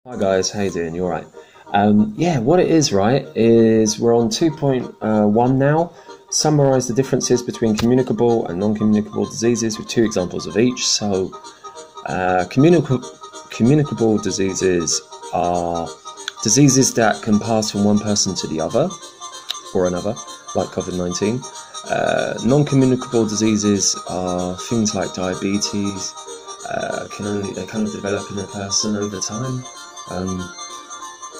Hi guys, how you doing? You alright? Yeah, what it is, right, is we're on 2.1 now. Summarise the differences between communicable and non-communicable diseases with 2 examples of each. So, communicable diseases are diseases that can pass from one person to the other or another, like COVID-19. Non-communicable diseases are things like diabetes. They kind of develop in a person over time.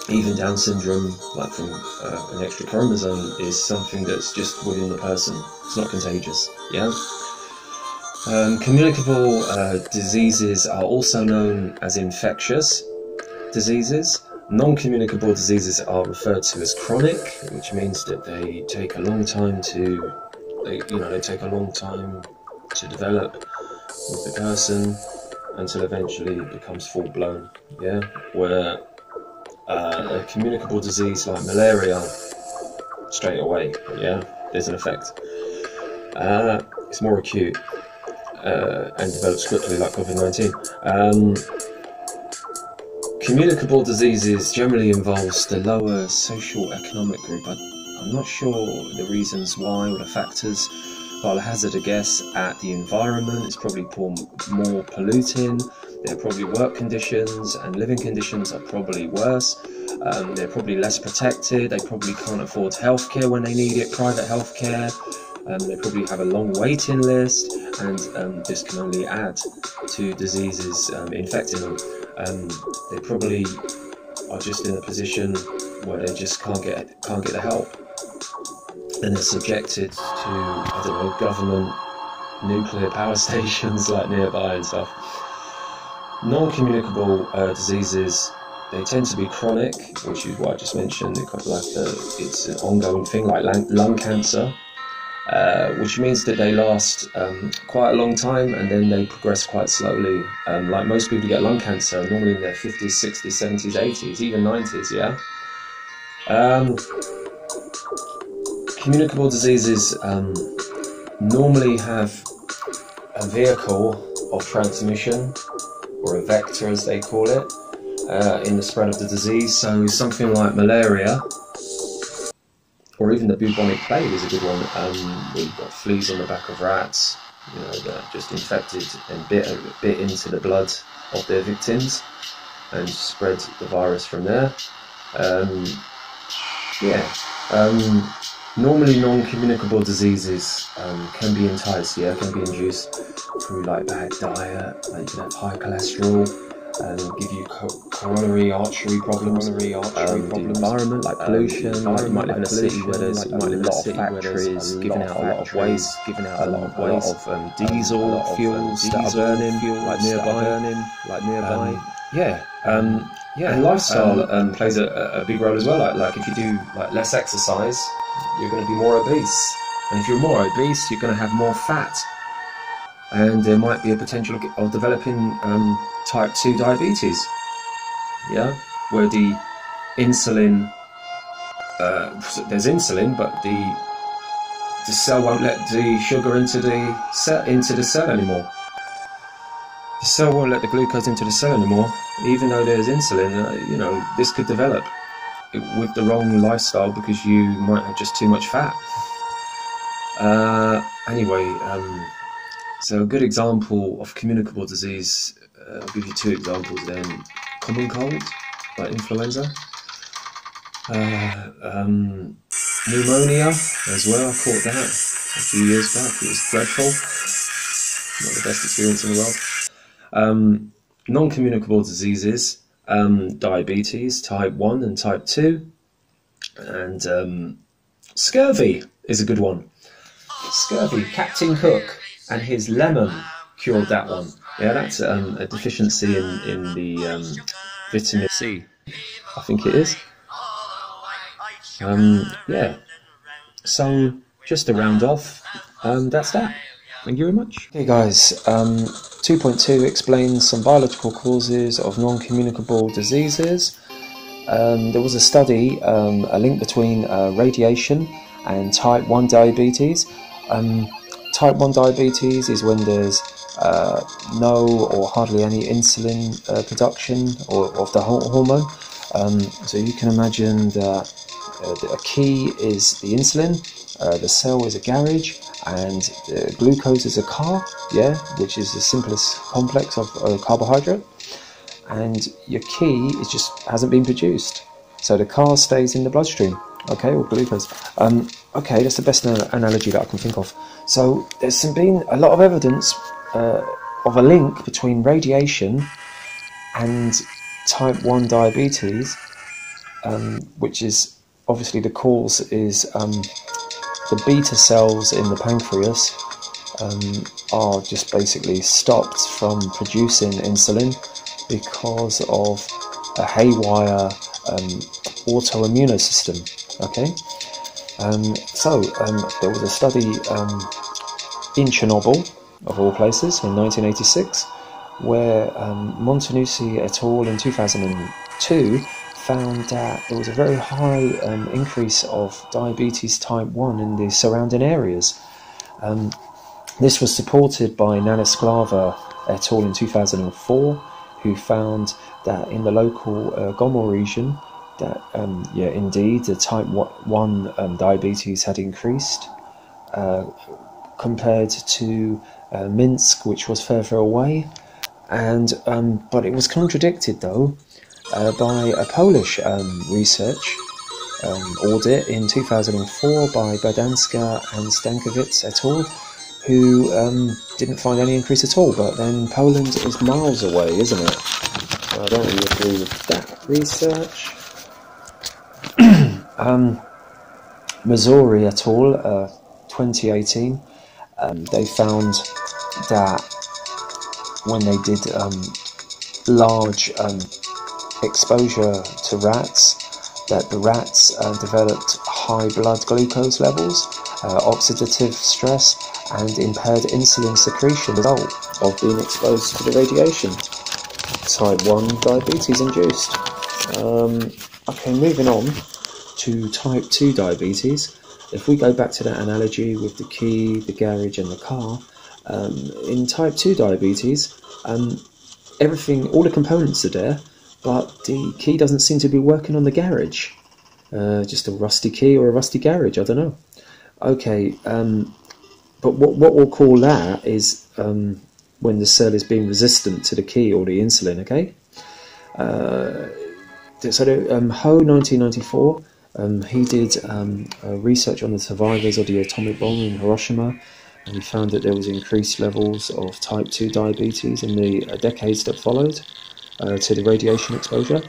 Even Down syndrome, like from an extra chromosome, is something that's just within the person. It's not contagious. Yeah. Communicable diseases are also known as infectious diseases. Non-communicable diseases are referred to as chronic, which means that they take a long time to, they take a long time to develop with the person until eventually it becomes full blown. Yeah, where a communicable disease like malaria, straight away, yeah, there's an effect. It's more acute and develops quickly, like COVID-19. Communicable diseases generally involves the lower social economic group. I'm not sure the reasons why or the factors, but I'll hazard a guess at the environment. It's probably more polluting. Their probably work conditions and living conditions are probably worse. They're probably less protected. They probably can't afford healthcare when they need it, private healthcare. They probably have a long waiting list, and this can only add to diseases infecting them. They probably are just in a position where they just can't get the help, and they're subjected to, I don't know, government nuclear power stations like nearby and stuff. Non-communicable diseases, they tend to be chronic, which is what I just mentioned. It's an ongoing thing, like lung cancer, which means that they last quite a long time, and then they progress quite slowly. Like most people who get lung cancer, normally in their 50s, 60s, 70s, 80s, even 90s, yeah? Communicable diseases normally have a vehicle of transmission, or a vector as they call it, in the spread of the disease. So something like malaria, or even the bubonic plague is a good one. We've got fleas on the back of rats, that are just infected and bit into the blood of their victims and spread the virus from there. Normally non-communicable diseases can be enticed, can be induced through like bad diet, like you can have high cholesterol, give you coronary artery problems, the environment, like pollution, like you might live in a city where there's a lot of factories giving out a lot of waste, diesel fuels that are burning, like nearby. And lifestyle plays a big role as well. Like if you do less exercise, you're going to be more obese, and if you're more obese, you're going to have more fat, and there might be a potential of developing type 2 diabetes. Yeah, where the insulin, there's insulin, but the cell won't let the sugar into the cell anymore. The cell won't let the glucose into the cell anymore, even though there's insulin. This could develop with the wrong lifestyle because you might have just too much fat. So a good example of communicable disease, I'll give you 2 examples then. Common cold, like influenza. Pneumonia as well, I caught that a few years back. It was dreadful. Not the best experience in the world. Non-communicable diseases, diabetes, type 1 and type 2, and scurvy is a good one. Scurvy, Captain Cook and his lemon cured that one. Yeah, that's a deficiency in the vitamin C, I think it is. So just to round off, that's that. Thank you very much. Okay guys, 2.2 explains some biological causes of non-communicable diseases. There was a study, a link between radiation and type 1 diabetes. Type 1 diabetes is when there's no or hardly any insulin production or of the hormone. So you can imagine that a key is the insulin, the cell is a garage, and the glucose is a car, yeah, which is the simplest complex of carbohydrate. And your key is just hasn't been produced, so the car stays in the bloodstream, okay, or glucose. Okay, that's the best analogy that I can think of. So there's been a lot of evidence of a link between radiation and type 1 diabetes, which is obviously the cause is the beta cells in the pancreas are just basically stopped from producing insulin because of a haywire autoimmune system. Okay, so there was a study in Chernobyl, of all places, in 1986, where Montanussi et al. In 2002 found that there was a very high increase of diabetes type 1 in the surrounding areas. This was supported by Nanisklava et al. In 2004, who found that in the local Gomel region, that indeed the type 1 diabetes had increased compared to Minsk, which was further away, and but it was contradicted though by a Polish research audit in 2004 by Badanska and Stankiewicz et al., who didn't find any increase at all. But then Poland is miles away, isn't it? So I don't really agree with that research. Missouri et al., 2018, they found that when they did large exposure to rats, that the rats developed high blood glucose levels, oxidative stress, and impaired insulin secretion as a result of being exposed to the radiation. Type 1 diabetes induced. Okay, moving on to type 2 diabetes. If we go back to that analogy with the key, the garage and the car, in type 2 diabetes, everything, all the components are there, but the key doesn't seem to be working on the garage. Just a rusty key or a rusty garage, I don't know. Okay, but what we'll call that is when the cell is being resistant to the key or the insulin, okay? So Ho, 1994, he did research on the survivors of the atomic bomb in Hiroshima, and he found that there was increased levels of type 2 diabetes in the decades that followed to the radiation exposure,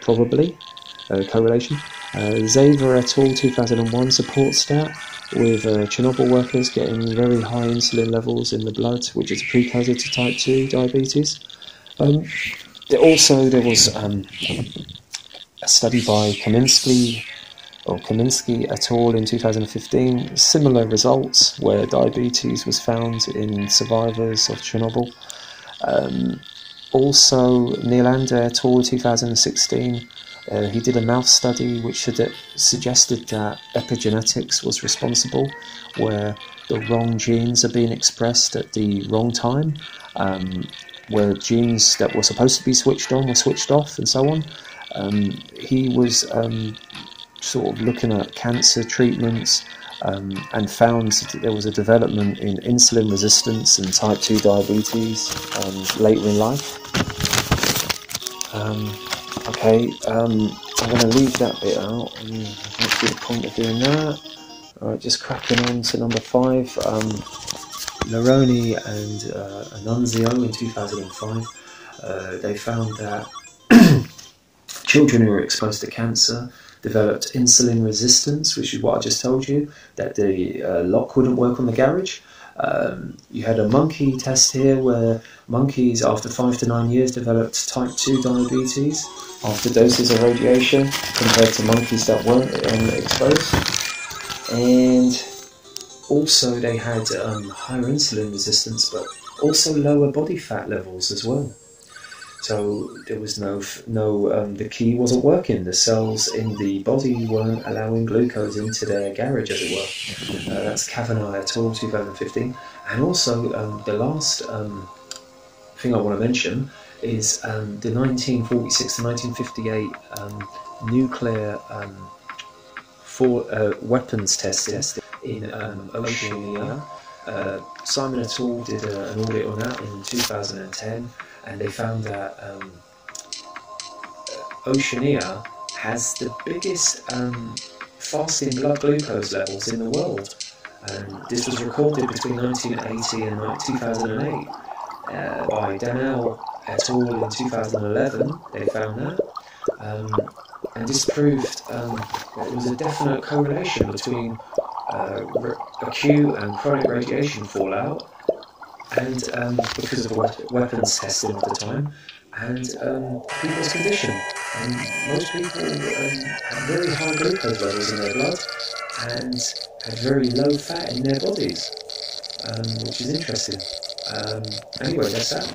probably, correlation. Zaver et al. 2001 supports that, with Chernobyl workers getting very high insulin levels in the blood, which is a precursor to type 2 diabetes. There was a study by Kaminsky et al. In 2015, similar results where diabetes was found in survivors of Chernobyl. Also, Nylander et al. 2016, he did a mouse study which suggested that epigenetics was responsible, where the wrong genes are being expressed at the wrong time, where genes that were supposed to be switched on were switched off, and so on. He was sort of looking at cancer treatments and found that there was a development in insulin resistance and type 2 diabetes later in life. Okay, I'm going to leave that bit out, and I don't see the point of doing that. Alright, just cracking on to number 5. Laroni and Annunzio in 2005, they found that children who were exposed to cancer developed insulin resistance, which is what I just told you, that the lock wouldn't work on the garage. You had a monkey test here where monkeys after 5 to 9 years developed type 2 diabetes after doses of radiation compared to monkeys that weren't exposed. And also they had higher insulin resistance, but also lower body fat levels as well. So there was the key wasn't working. The cells in the body weren't allowing glucose into their garage, as it were. That's Kavanagh et al. 2015. And also, the last thing I want to mention is the 1946 to 1958 nuclear weapons testing in Oceania. Simon et al. Did an audit on that in 2010, and they found that Oceania has the biggest fasting blood glucose levels in the world. And this was recorded between 1980 and 2008 by Daniel et al. In 2011. They found that. And this proved that there was a definite correlation between acute and chronic radiation fallout, and because of weapons testing at the time, and people's condition. Most people had very high glucose levels in their blood and had very low fat in their bodies, which is interesting. Anyway, that's that.